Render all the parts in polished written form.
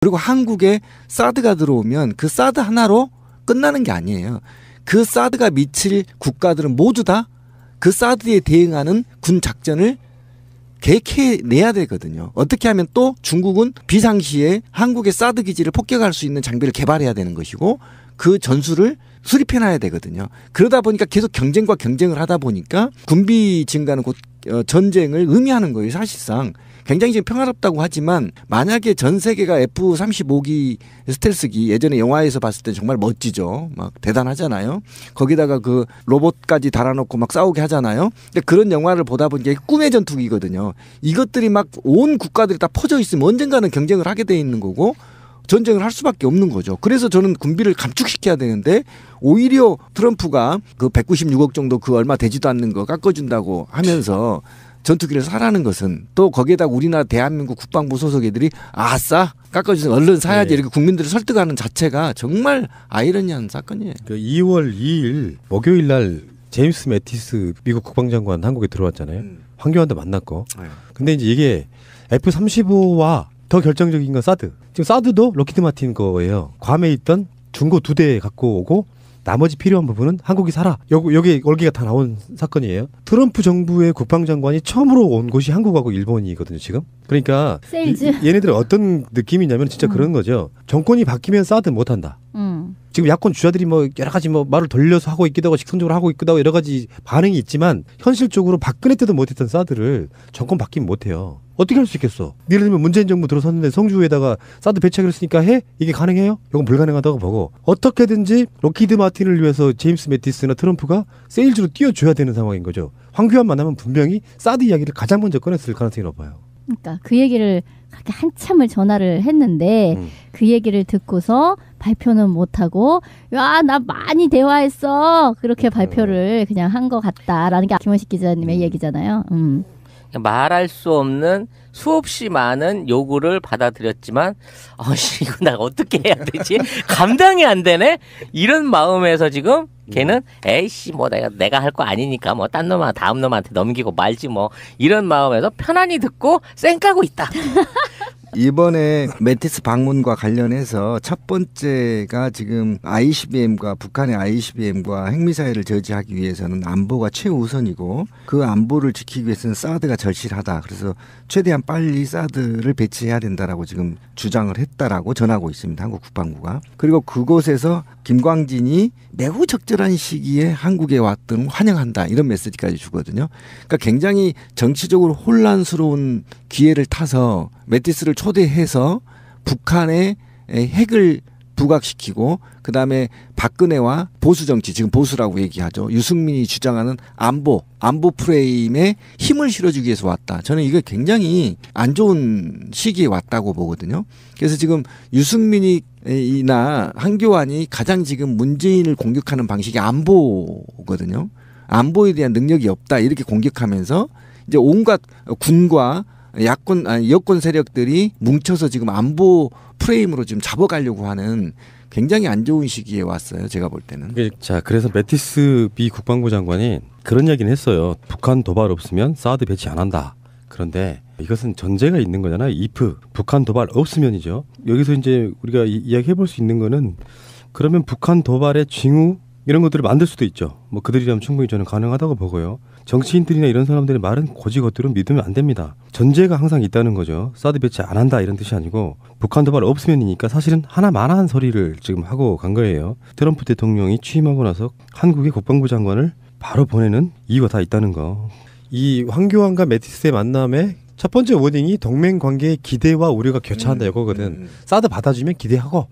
그리고 한국에 사드가 들어오면 그 사드 하나로 끝나는 게 아니에요. 그 사드가 미칠 국가들은 모두 다 그 사드에 대응하는 군 작전을 계획해내야 되거든요. 어떻게 하면 또 중국은 비상시에 한국의 사드 기지를 폭격할 수 있는 장비를 개발해야 되는 것이고 그 전술을 수립해놔야 되거든요. 그러다 보니까 계속 경쟁과 경쟁을 하다 보니까 군비 증가는 곧 전쟁을 의미하는 거예요. 사실상. 굉장히 지금 평화롭다고 하지만 만약에 전 세계가 F-35기 스텔스기 예전에 영화에서 봤을 때 정말 멋지죠. 막 대단하잖아요. 거기다가 그 로봇까지 달아놓고 막 싸우게 하잖아요. 근데 그런 영화를 보다 보니까 꿈의 전투기거든요. 이것들이 막 온 국가들이 다 퍼져 있으면 언젠가는 경쟁을 하게 돼 있는 거고 전쟁을 할 수밖에 없는 거죠. 그래서 저는 군비를 감축시켜야 되는데 오히려 트럼프가 그 196억 정도 그 얼마 되지도 않는 거 깎아준다고 하면서 전투기를 사라는 것은 또 거기에다 우리나라 대한민국 국방부 소속 애들이 아싸 깎아주세요 얼른 사야지 네. 이렇게 국민들을 설득하는 자체가 정말 아이러니한 사건이에요. 그 2월 2일 목요일 날 제임스 매티스 미국 국방장관 한국에 들어왔잖아요. 황교안도 만났고. 네. 근데 이제 이게 F-35와 더 결정적인 건 사드. 지금 사드도 록히드 마틴 거예요. 괌에 있던 중고 2대 갖고 오고 나머지 필요한 부분은 한국이 사라. 여기 얼기가 다 나온 사건이에요. 트럼프 정부의 국방장관이 처음으로 온 곳이 한국하고 일본이거든요, 지금. 그러니까 세일즈. 얘네들은 어떤 느낌이냐면 진짜 그런 거죠. 정권이 바뀌면 사드 못한다. 지금 야권 주자들이 뭐 여러 가지 뭐 말을 돌려서 하고 있기도 하고 직선적으로 하고 있기도 하고 여러 가지 반응이 있지만 현실적으로 박근혜 때도 못했던 사드를 정권 바뀌면 못해요. 어떻게 할 수 있겠어? 예를 들면 문재인 정부 들어섰는데 성주에다가 사드 배치하기로 했으니까 해? 이게 가능해요? 이건 불가능하다고 보고 어떻게든지 록히드 마틴을 위해서 제임스 매티스나 트럼프가 세일즈로 띄워줘야 되는 상황인 거죠. 황교안 만나면 분명히 사드 이야기를 가장 먼저 꺼냈을 가능성이 높아요. 그러니까 그 얘기를 그렇게 한참을 전화를 했는데 그 얘기를 듣고서 발표는 못하고 야, 나 많이 대화했어. 그렇게 발표를 그냥 한 것 같다라는 게 김원식 기자님의 얘기잖아요. 말할 수 없는 수없이 많은 요구를 받아들였지만 이거 나 어떻게 해야 되지? 감당이 안 되네? 이런 마음에서 지금 걔는 에이씨 뭐 내가 할 거 아니니까 뭐 딴 놈아 다음 놈한테 넘기고 말지 뭐 이런 마음에서 편안히 듣고 쌩까고 있다. 이번에 매티스 방문과 관련해서 첫 번째가 지금 ICBM과 북한의 ICBM과 핵미사일을 저지하기 위해서는 안보가 최우선이고 그 안보를 지키기 위해서는 사드가 절실하다. 그래서 최대한 빨리 사드를 배치해야 된다라고 지금 주장을 했다라고 전하고 있습니다. 한국 국방부가. 그리고 그곳에서 김광진이 매우 적절한 시기에 한국에 왔던 환영한다 이런 메시지까지 주거든요. 그러니까 굉장히 정치적으로 혼란스러운 기회를 타서 매티스를 초대해서 북한의 핵을 부각시키고 그다음에 박근혜와 보수 정치 지금 보수라고 얘기하죠. 유승민이 주장하는 안보 프레임에 힘을 실어주기 위해서 왔다. 저는 이게 굉장히 안 좋은 시기에 왔다고 보거든요. 그래서 지금 유승민이나 한교안이 가장 지금 문재인을 공격하는 방식이 안보거든요. 안보에 대한 능력이 없다 이렇게 공격하면서 이제 온갖 군과 여권 세력들이 뭉쳐서 지금 안보 프레임으로 지금 잡아가려고 하는 굉장히 안 좋은 시기에 왔어요. 제가 볼 때는. 자, 그래서 매티스 미 국방부 장관이 그런 이야기는 했어요. 북한 도발 없으면 사드 배치 안 한다. 그런데 이것은 전제가 있는 거잖아요. if 북한 도발 없으면이죠. 여기서 이제 우리가 이야기해 볼 수 있는 거는 그러면 북한 도발의 징후 이런 것들을 만들 수도 있죠. 뭐 그들이라면 충분히 저는 가능하다고 보고요. 정치인들이나 이런 사람들의 말은 고지 겉으로 믿으면 안 됩니다. 전제가 항상 있다는 거죠. 사드 배치 안 한다 이런 뜻이 아니고 북한 도발 없으면이니까 사실은 하나만한 소리를 지금 하고 간 거예요. 트럼프 대통령이 취임하고 나서 한국의 국방부 장관을 바로 보내는 이유가 다 있다는 거. 이 황교안과 매티스의 만남에 첫 번째 워딩이 동맹 관계의 기대와 우려가 교차한다 이거거든. 사드 받아주면 기대하고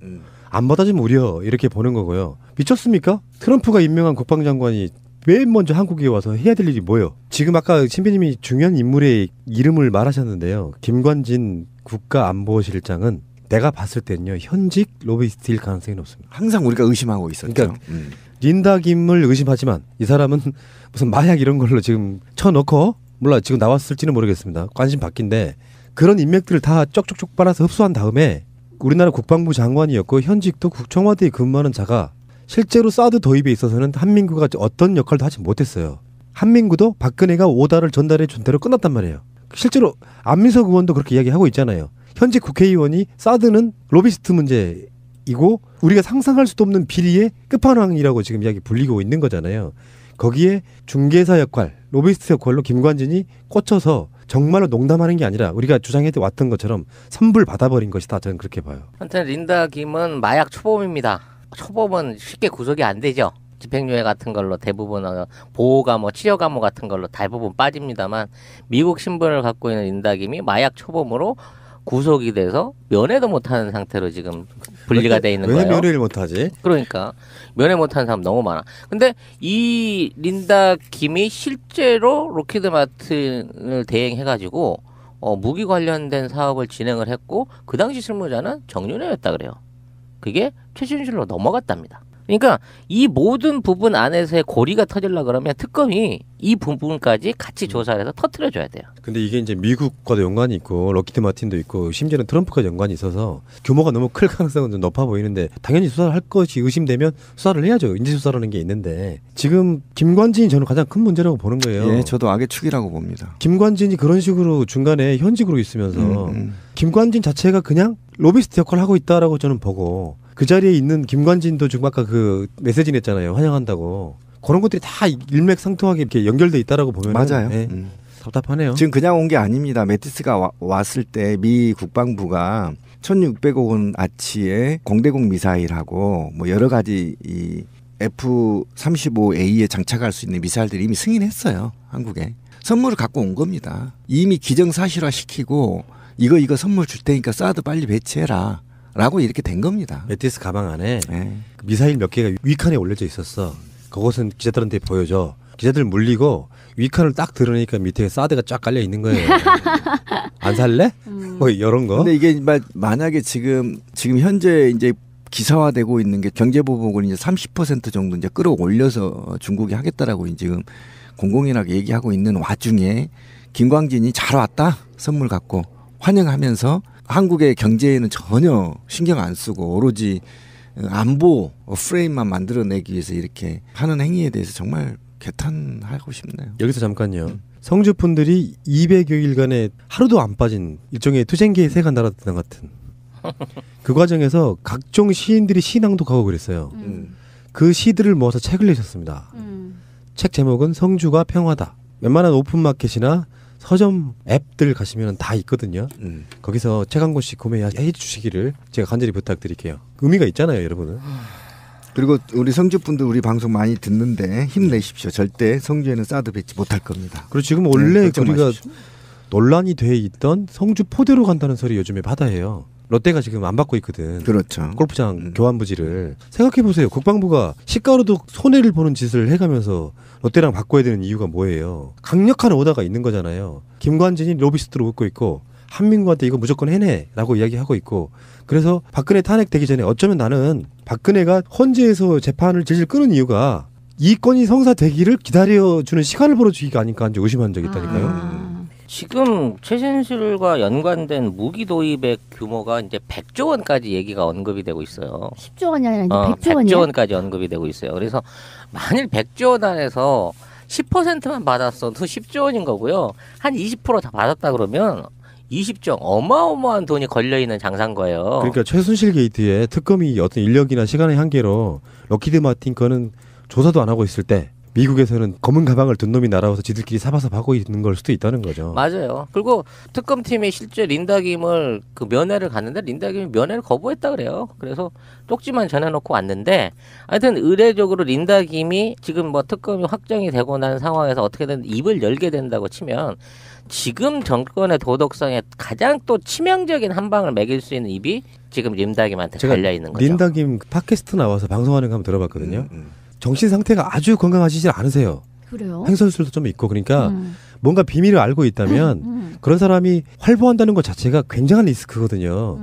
안 받아주면 우려 이렇게 보는 거고요. 미쳤습니까? 트럼프가 임명한 국방장관이 왜 먼저 한국에 와서 해야 될 일이 뭐예요? 지금 아까 신비님이 중요한 인물의 이름을 말하셨는데요. 김관진 국가안보실장은 내가 봤을 때는요. 현직 로비스트일 가능성이 높습니다. 항상 우리가 의심하고 있었죠. 그러니까 린다 김을 의심하지만 이 사람은 무슨 마약 이런 걸로 지금 쳐넣고 몰라 지금 나왔을지는 모르겠습니다. 관심 받긴데 그런 인맥들을 다 쪽쪽쪽 빨아서 흡수한 다음에 우리나라 국방부 장관이었고 현직도 청와대에 근무하는 자가 실제로 사드 도입에 있어서는 한민구가 어떤 역할도 하지 못했어요. 한민구도 박근혜가 오다를 전달해 준 대로 끝났단 말이에요. 실제로 안민석 의원도 그렇게 이야기하고 있잖아요. 현재 국회의원이 사드는 로비스트 문제이고 우리가 상상할 수도 없는 비리의 끝판왕이라고 지금 이야기 불리고 있는 거잖아요. 거기에 중개사 역할, 로비스트 역할로 김관진이 꽂혀서 정말로 농담하는 게 아니라 우리가 주장해 왔던 것처럼 선불 받아버린 것이다. 저는 그렇게 봐요. 하여튼 린다 김은 마약 초범입니다. 초범은 쉽게 구속이 안 되죠. 집행유예 같은 걸로 대부분 보호감호, 치료감호 같은 걸로 대부분 빠집니다만 미국 신분을 갖고 있는 린다 김이 마약 초범으로 구속이 돼서 면회도 못하는 상태로 지금 분리가 돼 있는 왜 거예요. 면회를 못하지? 그러니까 면회 못하는 사람 너무 많아. 근데 이 린다 김이 실제로 로키드 마틴을 대행해가지고 무기 관련된 사업을 진행을 했고 그 당시 실무자는 정윤회였다 그래요. 그게 최순실로 넘어갔답니다. 그러니까 이 모든 부분 안에서의 고리가 터지려 그러면 특검이 이 부분까지 같이 조사를 해서 터트려줘야 돼요. 근데 이게 이제 미국과도 연관이 있고 럭키드 마틴도 있고 심지어는 트럼프까지 연관이 있어서 규모가 너무 클 가능성은 좀 높아 보이는데 당연히 수사를 할 것이 의심되면 수사를 해야죠. 인지수사라는 게 있는데 지금 김관진이 저는 가장 큰 문제라고 보는 거예요. 예, 저도 악의 축이라고 봅니다. 김관진이 그런 식으로 중간에 현직으로 있으면서 김관진 자체가 그냥 로비스트 역할을 하고 있다라고 저는 보고 그 자리에 있는 김관진도 지금 아까 그 메시지 냈잖아요. 환영한다고. 그런 것들이 다 일맥상통하게 이렇게 연결돼 있다라고 보면 맞아요. 네, 답답하네요. 지금 그냥 온 게 아닙니다. 매티스가 왔을 때 미 국방부가 1,600억 원 아치의 공대공 미사일하고 뭐 여러 가지 이 F-35A에 장착할 수 있는 미사일들이 이미 승인했어요. 한국에. 선물을 갖고 온 겁니다. 이미 기정사실화 시키고 이거 선물 줄 테니까 사드 빨리 배치해라. 라고 이렇게 된 겁니다. 메티스 가방 안에 네. 미사일 몇 개가 위칸에 올려져 있었어. 그것은 기자들한테 보여줘. 기자들 물리고 위칸을 딱 드러내니까 밑에 사드가 쫙 깔려 있는 거예요. 안 살래? 뭐 이런 거. 근데 이게 만약에 지금 현재 이제 기사화되고 있는 게 경제보복을 이제 30% 정도 이제 끌어올려서 중국이 하겠다라고 지금 공공연하게 얘기하고 있는 와중에 김광진이 잘 왔다 선물 갖고 환영하면서 한국의 경제에는 전혀 신경 안 쓰고 오로지 안보 프레임만 만들어내기 위해서 이렇게 하는 행위에 대해서 정말 개탄하고 싶네요. 여기서 잠깐요. 성주분들이 200여일간에 하루도 안 빠진 일종의 투쟁기의 새가 날아드는 같은 그 과정에서 각종 시인들이 시 낭독하고 그랬어요. 그 시들을 모아서 책을 내셨습니다. 책 제목은 성주가 평화다. 웬만한 오픈마켓이나 서점 앱들 가시면 다 있거든요. 거기서 책 한 권씩 구매해 주시기를 제가 간절히 부탁드릴게요. 의미가 있잖아요, 여러분은. 그리고 우리 성주분들 우리 방송 많이 듣는데 힘내십시오. 절대 성주에는 사드 배치 못할 겁니다. 그리고 지금 원래 네, 우리가 논란이 돼 있던 성주 포대로 간다는 소리 요즘에 받아해요. 롯데가 지금 안 받고 있거든. 그렇죠. 골프장 교환 부지를. 생각해 보세요. 국방부가 시가로도 손해를 보는 짓을 해가면서 롯데랑 바꿔야 되는 이유가 뭐예요? 강력한 오더가 있는 거잖아요. 김관진이 로비스트로 웃고 있고 한민구한테 이거 무조건 해내라고 이야기하고 있고 그래서 박근혜 탄핵되기 전에 어쩌면 나는 박근혜가 헌재에서 재판을 질질 끄는 이유가 이 건이 성사되기를 기다려주는 시간을 벌어주기가 아닐까 한지 의심한 적이 있다니까요. 지금 최순실과 연관된 무기 도입의 규모가 이제 100조 원까지 얘기가 언급이 되고 있어요. 10조 원이 아니라 이제 100조 원이요? 100조 원까지 언급이 되고 있어요. 그래서 만일 100조 원 안에서 10%만 받았어도 10조 원인 거고요. 한 20% 다 받았다 그러면 20조 어마어마한 돈이 걸려있는 장사인 거예요. 그러니까 최순실 게이트에 특검이 어떤 인력이나 시간의 한계로 럭키드 마틴 거는 조사도 안 하고 있을 때 미국에서는 검은 가방을 든 놈이 날아와서 지들끼리 사바사하고 있는 걸 수도 있다는 거죠. 맞아요. 그리고 특검팀이 실제 린다 김을 그 면회를 갔는데 린다 김이 면회를 거부했다 그래요. 그래서 쪽지만 전해놓고 왔는데 하여튼 의례적으로 린다 김이 지금 뭐 특검이 확정이 되고 난 상황에서 어떻게든 입을 열게 된다고 치면 지금 정권의 도덕성에 가장 또 치명적인 한 방을 매길 수 있는 입이 지금 린다 김한테 달려 있는 거죠. 린다 김 팟캐스트 나와서 방송하는 거 한번 들어봤거든요. 정신 상태가 아주 건강하시질 않으세요. 그래요? 횡설수설도 좀 있고 그러니까 뭔가 비밀을 알고 있다면 그런 사람이 활보한다는 것 자체가 굉장한 리스크거든요.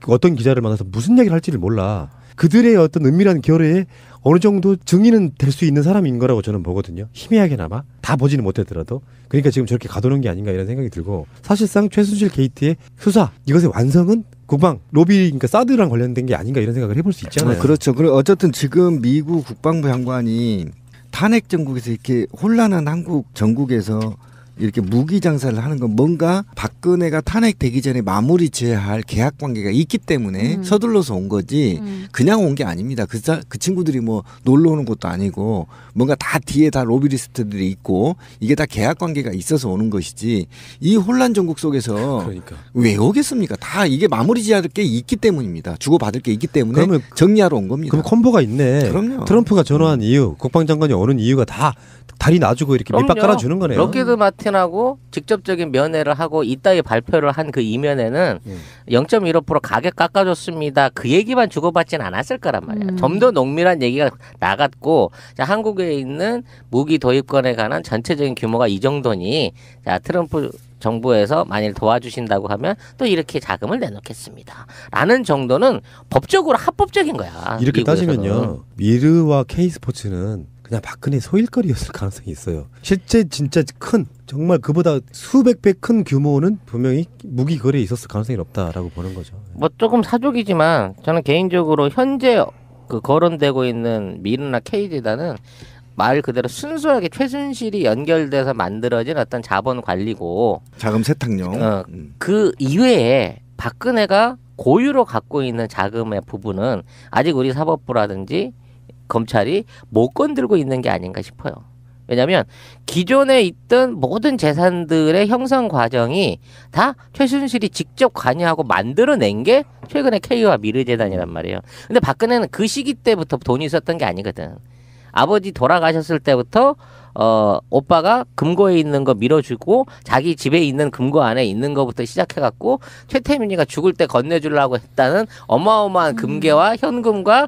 어떤 기자를 만나서 무슨 얘기를 할지를 몰라. 그들의 어떤 은밀한 결의에 어느 정도 증인은 될 수 있는 사람인 거라고 저는 보거든요. 희미하게나마 다 보지는 못했더라도. 그러니까 지금 저렇게 가두는 게 아닌가 이런 생각이 들고 사실상 최순실 게이트의 수사 이것의 완성은 국방 로비 그러니까 사드랑 관련된 게 아닌가 이런 생각을 해볼 수 있잖아요. 그렇죠. 그리고 어쨌든 지금 미국 국방부 장관이 탄핵 정국에서 이렇게 혼란한 한국 정국에서 1,600억 이렇게 무기 장사를 하는 건 뭔가 박근혜가 탄핵되기 전에 마무리 지어야 할 계약 관계가 있기 때문에 서둘러서 온 거지 그냥 온 게 아닙니다. 그 친구들이 뭐 놀러 오는 것도 아니고 뭔가 다 뒤에 다 로비리스트들이 있고 이게 다 계약 관계가 있어서 오는 것이지 이 혼란 전국 속에서 그러니까. 왜 오겠습니까? 다 이게 마무리 지어야 할 게 있기 때문입니다. 주고받을 게 있기 때문에 그러면 정리하러 온 겁니다. 그럼 콤보가 있네. 그럼요. 트럼프가 전화한 이유, 국방장관이 오는 이유가 다 다리 놔주고 이렇게 밑밥 깔아주는 거네요. 록히드 마틴하고 직접적인 면회를 하고 이따위 발표를 한 그 이면에는 0.15% 가격 깎아줬습니다. 그 얘기만 주고받진 않았을 거란 말이야. 좀 더 농밀한 얘기가 나갔고 자, 한국에 있는 무기 도입권에 관한 전체적인 규모가 이 정도니 자, 트럼프 정부에서 만일 도와주신다고 하면 또 이렇게 자금을 내놓겠습니다. 라는 정도는 법적으로 합법적인 거야. 이렇게 미국에서는. 따지면요. 미르와 K스포츠는 그냥 박근혜 소일거리였을 가능성이 있어요. 실제 진짜 큰 정말 그보다 수백 배 큰 규모는 분명히 무기 거래에 있었을 가능성이 높다라고 보는 거죠. 뭐 조금 사족이지만 저는 개인적으로 현재 그 거론되고 있는 미르나 K재단은 말 그대로 순수하게 최순실이 연결돼서 만들어진 어떤 자본 관리고 자금 세탁용. 그 이외에 박근혜가 고유로 갖고 있는 자금의 부분은 아직 우리 사법부라든지 검찰이 못 건들고 있는 게 아닌가 싶어요. 왜냐하면 기존에 있던 모든 재산들의 형성 과정이 다 최순실이 직접 관여하고 만들어낸 게 최근에 K와 미르재단이란 말이에요. 근데 박근혜는 그 시기 때부터 돈이 있었던 게 아니거든. 아버지 돌아가셨을 때부터 오빠가 금고에 있는 거 밀어주고 자기 집에 있는 금고 안에 있는 거부터 시작해갖고 최태민이가 죽을 때 건네주려고 했다는 어마어마한 금괴와 현금과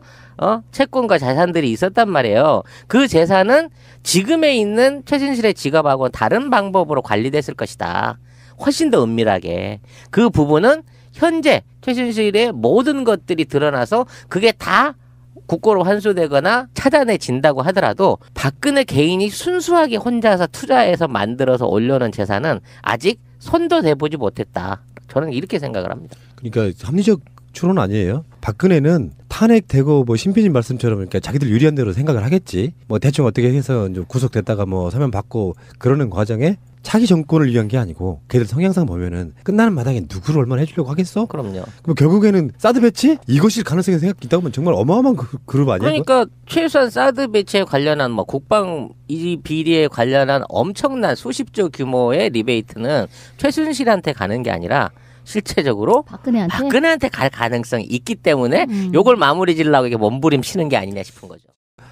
채권과 자산들이 있었단 말이에요. 그 재산은 지금에 있는 최순실의 지갑하고 다른 방법으로 관리됐을 것이다. 훨씬 더 은밀하게. 그 부분은 현재 최순실의 모든 것들이 드러나서 그게 다 국고로 환수되거나 찾아내진다고 하더라도 박근혜 개인이 순수하게 혼자서 투자해서 만들어서 올려놓은 재산은 아직 손도 대보지 못했다. 저는 이렇게 생각을 합니다. 그러니까 합리적 추론 아니에요. 박근혜는 탄핵되고 뭐 신피님 말씀처럼 그러니까 자기들 유리한 대로 생각을 하겠지. 뭐 대충 어떻게 해서 이제 구속됐다가 뭐 사면 받고 그러는 과정에 차기 정권을 위한 게 아니고 걔들 성향상 보면은 끝나는 마당에 누구를 얼마나 해주려고 하겠어? 그럼요. 그럼 결국에는 사드 배치? 이것일 가능성이 생각 있다 보면 정말 어마어마한 그룹 아니야? 그러니까 최소한 사드 배치에 관련한 뭐 국방 이 비리에 관련한 엄청난 수십조 규모의 리베이트는 최순실한테 가는 게 아니라 실체적으로 박근혜한테 갈 가능성이 있기 때문에 요걸 마무리 지으려고 이게 몸부림치는 게 아니냐 싶은 거죠.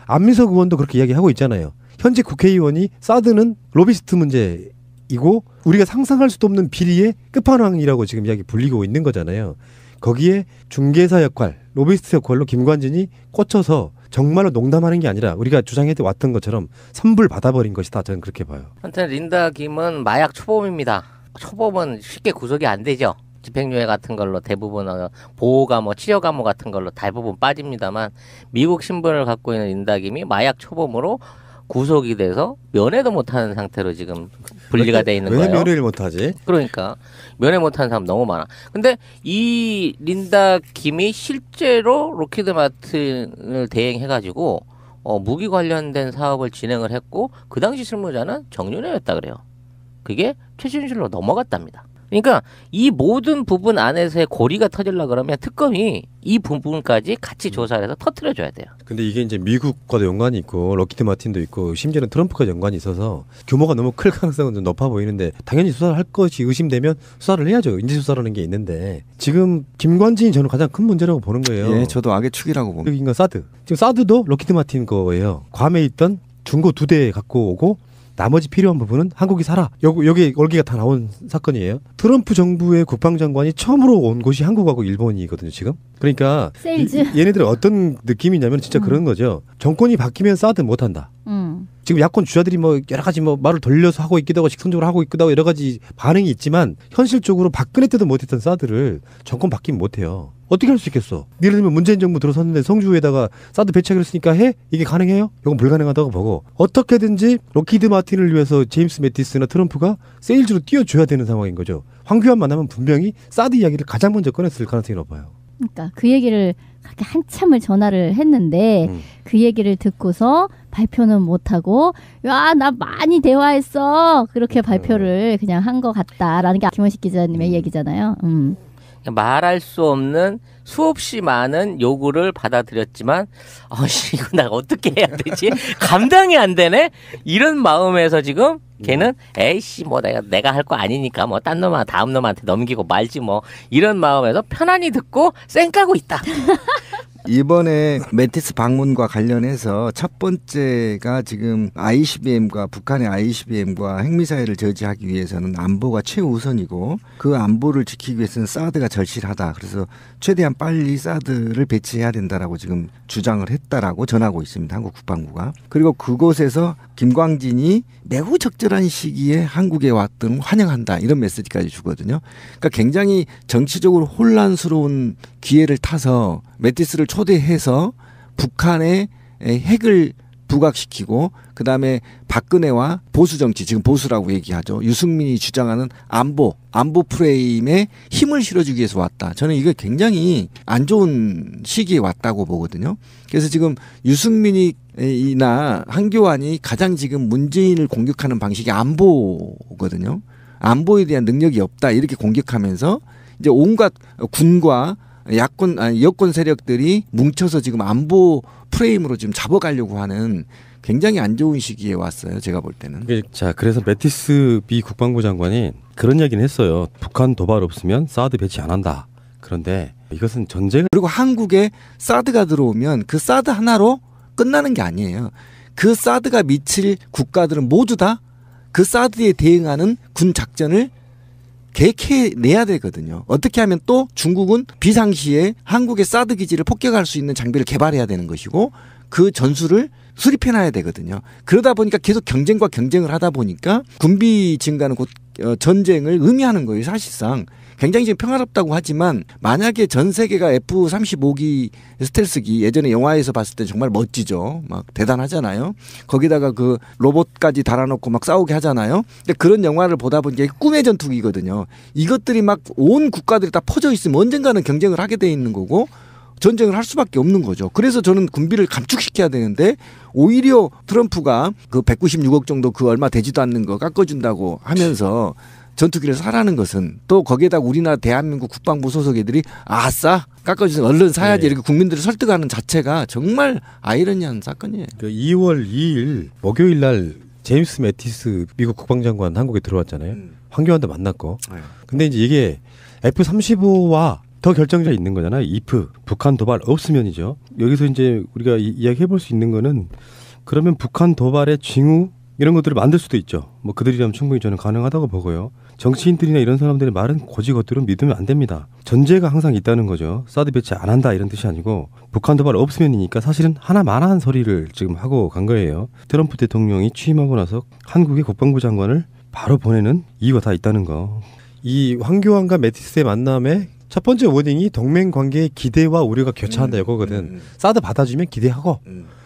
안민석 의원도 그렇게 이야기하고 있잖아요. 현재 국회의원이 사드는 로비스트 문제이고 우리가 상상할 수도 없는 비리의 끝판왕이라고 지금 이야기 불리고 있는 거잖아요. 거기에 중개사 역할, 로비스트 역할로 김관진이 꽂혀서 정말로 농담하는 게 아니라 우리가 주장해 왔던 것처럼 선불 받아버린 것이다. 저는 그렇게 봐요. 아무튼 린다 김은 마약 초범입니다. 초범은 쉽게 구속이 안 되죠. 집행유예 같은 걸로 대부분 보호가 뭐 치료 감호 같은 걸로 대부분 빠집니다만 미국 신분을 갖고 있는 린다 김이 마약 초범으로 구속이 돼서 면회도 못하는 상태로 지금 분리가 돼 있는 거예요. 왜 면회를 못하지? 그러니까 면회 못하는 사람 너무 많아. 근데 이 린다 김이 실제로 록히드 마틴을 대행해가지고 무기 관련된 사업을 진행을 했고 그 당시 실무자는 정윤회였다 그래요. 그게 최순실로 넘어갔답니다. 그러니까 이 모든 부분 안에서의 고리가 터지려고 그러면 특검이 이 부분까지 같이 조사를 해서 터뜨려줘야 돼요. 근데 이게 이제 미국과도 연관이 있고 록히드 마틴도 있고 심지어는 트럼프가 연관이 있어서 규모가 너무 클 가능성은 좀 높아 보이는데 당연히 수사를 할 것이 의심되면 수사를 해야죠. 인지수사라는 게 있는데 지금 김관진이 저는 가장 큰 문제라고 보는 거예요. 예, 저도 악의 축이라고 봅니다. 여기가 사드. 지금 사드도 록히드 마틴 거예요. 괌에 있던 중고 2대 갖고 오고 나머지 필요한 부분은 한국이 사라. 여기 얼기가 다 나온 사건이에요. 트럼프 정부의 국방장관이 처음으로 온 곳이 한국하고 일본이거든요, 지금. 그러니까 세일즈. 얘네들은 어떤 느낌이냐면 진짜 그런 거죠. 정권이 바뀌면 사드 못한다. 지금 야권 주자들이 뭐 여러 가지 뭐 말을 돌려서 하고 있기도 하고 직선적으로 하고 있기도 하고 여러 가지 반응이 있지만 현실적으로 박근혜 때도 못했던 사드를 정권 바뀌면 못해요. 어떻게 할 수 있겠어? 예를 들면 문재인 정부 들어섰는데 성주에다가 사드 배치하기로 했으니까 해? 이게 가능해요? 이건 불가능하다고 보고 어떻게든지 록히드 마틴을 위해서 제임스 매티스나 트럼프가 세일즈로 띄워줘야 되는 상황인 거죠. 황교안 만나면 분명히 사드 이야기를 가장 먼저 꺼냈을 가능성이 높아요. 그러니까 그 얘기를 그렇게 한참을 전화를 했는데 그 얘기를 듣고서 발표는 못하고 야, 나 많이 대화했어. 그렇게 발표를 그냥 한 것 같다라는 게 김원식 기자님의 얘기잖아요. 말할 수 없는 수없이 많은 요구를 받아들였지만 이거 나 어떻게 해야 되지? 감당이 안 되네? 이런 마음에서 지금 걔는 에이씨 뭐 내가 할 거 아니니까 뭐 딴 놈아 다음 놈한테 넘기고 말지 뭐 이런 마음에서 편안히 듣고 쌩까고 있다. 이번에 메티스 방문과 관련해서 첫 번째가 지금 ICBM과 북한의 ICBM과 핵미사일을 저지하기 위해서는 안보가 최우선이고 그 안보를 지키기 위해서는 사드가 절실하다. 그래서 최대한 빨리 사드를 배치해야 된다라고 지금 주장을 했다라고 전하고 있습니다. 한국 국방부가. 그리고 그곳에서 김광진이 매우 적절한 시기에 한국에 왔던 환영한다 이런 메시지까지 주거든요. 그러니까 굉장히 정치적으로 혼란스러운 기회를 타서 메티스를 초대해서 북한의 핵을 부각시키고 그다음에 박근혜와 보수 정치 지금 보수라고 얘기하죠. 유승민이 주장하는 안보 프레임에 힘을 실어주기 위해서 왔다. 저는 이게 굉장히 안 좋은 시기에 왔다고 보거든요. 그래서 지금 유승민이나 한교안이 가장 지금 문재인을 공격하는 방식이 안보거든요. 안보에 대한 능력이 없다 이렇게 공격하면서 이제 온갖 군과 여권 세력들이 뭉쳐서 지금 안보 프레임으로 지금 잡아가려고 하는 굉장히 안 좋은 시기에 왔어요. 제가 볼 때는. 자, 그래서 매티스 미 국방부 장관이 그런 얘기는 했어요. 북한 도발 없으면 사드 배치 안 한다. 그런데 이것은 전제가 그리고 한국에 사드가 들어오면 그 사드 하나로 끝나는 게 아니에요. 그 사드가 미칠 국가들은 모두 다 그 사드에 대응하는 군 작전을 계획해내야 되거든요. 어떻게 하면 또 중국은 비상시에 한국의 사드 기지를 폭격할 수 있는 장비를 개발해야 되는 것이고 그 전술을 수립해놔야 되거든요. 그러다 보니까 계속 경쟁을 하다 보니까 군비 증가는 곧 전쟁을 의미하는 거예요. 사실상 굉장히 지금 평화롭다고 하지만 만약에 전 세계가 F-35기 스텔스기 예전에 영화에서 봤을 때 정말 멋지죠. 막 대단하잖아요. 거기다가 그 로봇까지 달아놓고 막 싸우게 하잖아요. 근데 그런 영화를 보다 보니까 꿈의 전투기거든요. 이것들이 막 온 국가들이 다 퍼져 있으면 언젠가는 경쟁을 하게 돼 있는 거고 전쟁을 할 수밖에 없는 거죠. 그래서 저는 군비를 감축시켜야 되는데 오히려 트럼프가 그 196억 정도 그 얼마 되지도 않는 거 깎아준다고 하면서 전투기를 사라는 것은 또 거기에다 우리나라 대한민국 국방부 소속 애들이 아싸 깎아주세요 얼른 사야지 이렇게 국민들을 설득하는 자체가 정말 아이러니한 사건이에요. 그 2월 2일 목요일 날 제임스 매티스 미국 국방장관 한국에 들어왔잖아요. 황교안도 만났고. 근데 이제 이게 F-35와 더 결정자 있는 거잖아요. if 북한 도발 없으면이죠. 여기서 이제 우리가 이야기해 볼 수 있는 거는 그러면 북한 도발의 징후 이런 것들을 만들 수도 있죠. 뭐 그들이라면 충분히 저는 가능하다고 보고요. 정치인들이나 이런 사람들의 말은 고지 겉들은 믿으면 안 됩니다. 전제가 항상 있다는 거죠. 사드 배치 안 한다 이런 뜻이 아니고 북한 도발 없으면이니까 사실은 하나만한 소리를 지금 하고 간 거예요. 트럼프 대통령이 취임하고 나서 한국의 국방부 장관을 바로 보내는 이유가 다 있다는 거. 이 황교안과 매티스의 만남에 첫 번째 워딩이 동맹 관계의 기대와 우려가 교차한다 이거거든. 사드 받아주면 기대하고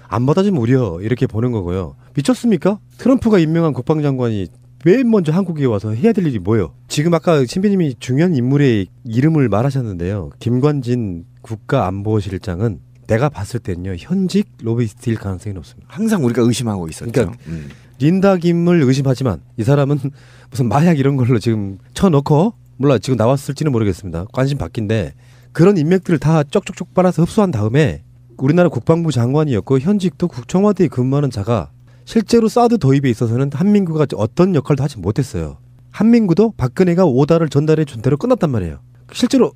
안 받아주면 우려 이렇게 보는 거고요. 미쳤습니까? 트럼프가 임명한 국방장관이 왜 먼저 한국에 와서 해야 될 일이 뭐예요? 지금 아까 신비님이 중요한 인물의 이름을 말하셨는데요. 김관진 국가안보실장은 내가 봤을 때는요. 현직 로비스트일 가능성이 높습니다. 항상 우리가 의심하고 있었죠. 그러니까 린다 김을 의심하지만 이 사람은 무슨 마약 이런 걸로 지금 쳐넣고 몰라 지금 나왔을지는 모르겠습니다. 관심 받긴데 그런 인맥들을 다 쪽쪽쪽 빨아서 흡수한 다음에 우리나라 국방부 장관이었고 현직도 청와대에 근무하는 자가 실제로 사드 도입에 있어서는 한민구가 어떤 역할도 하지 못했어요. 한민구도 박근혜가 오다를 전달해 준 대로 끝났단 말이에요. 실제로